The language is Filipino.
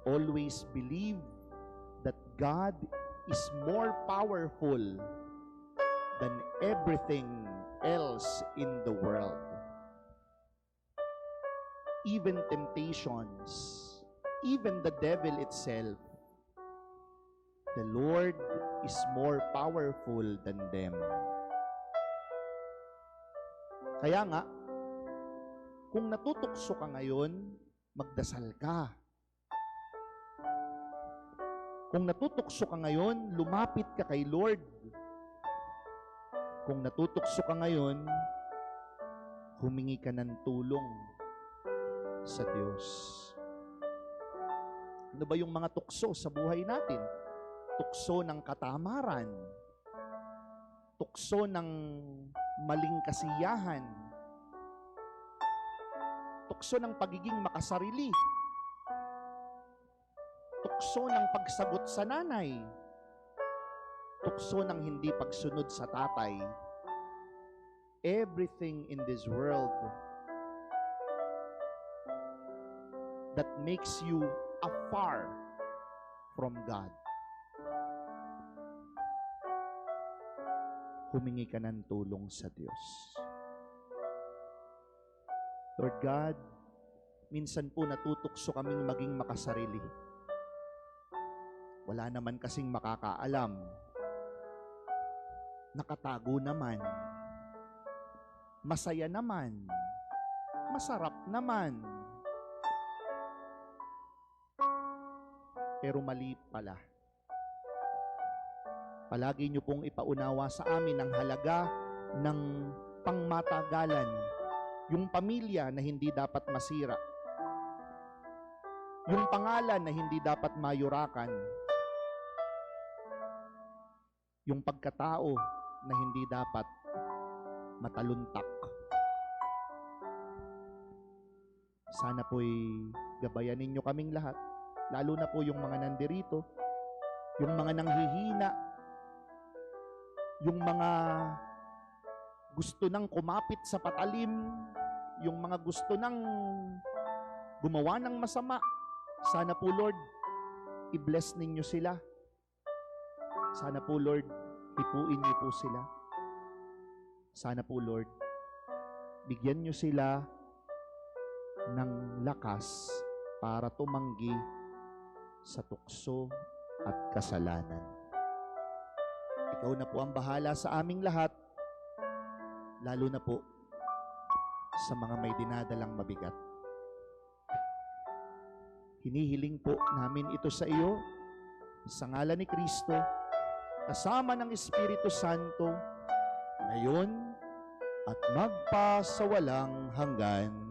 always believe that God is more powerful than everything else in the world. Even temptations, even the devil itself, the Lord is more powerful than them. Kaya nga, kung natutukso ka ngayon, magdasal ka. Kung natutukso ka ngayon, lumapit ka kay Lord. Kung natutukso ka ngayon, humingi ka ng tulong sa Diyos. Ano ba yung mga tukso sa buhay natin? Tukso ng katamaran. Tukso ng maling kasiyahan. Tukso ng pagiging makasarili. Tukso ng pagsagot sa nanay. Tukso ng hindi pagsunod sa tatay. Everything in this world that makes you afar from God. Humingi ka ng tulong sa Diyos. Lord God, minsan po natutukso kaming maging makasarili. Wala naman kasing makakaalam. Nakatago naman. Masaya naman. Masarap naman. Pero mali pala. Palagi niyo pong ipaunawa sa amin ang halaga ng pangmatagalan. Yung pamilya na hindi dapat masira. Yung pangalan na hindi dapat mayurakan. Yung pagkatao na hindi dapat mataluntak. Sana po'y gabayan ninyo kaming lahat. Lalo na po yung mga nandirito, yung mga nanghihina, yung mga gusto nang kumapit sa patalim, yung mga gusto nang gumawa ng masama. Sana po, Lord, i-bless ninyo sila. Sana po, Lord, hipuin niyo po sila. Sana po, Lord, bigyan niyo sila ng lakas para tumanggi sa tukso at kasalanan. Ikaw na po ang bahala sa aming lahat, lalo na po sa mga may dinadalang mabigat. Hinihiling po namin ito sa iyo, sa ngalan ni Kristo, kasama ng Espiritu Santo, ngayon at magpasawalang hanggan.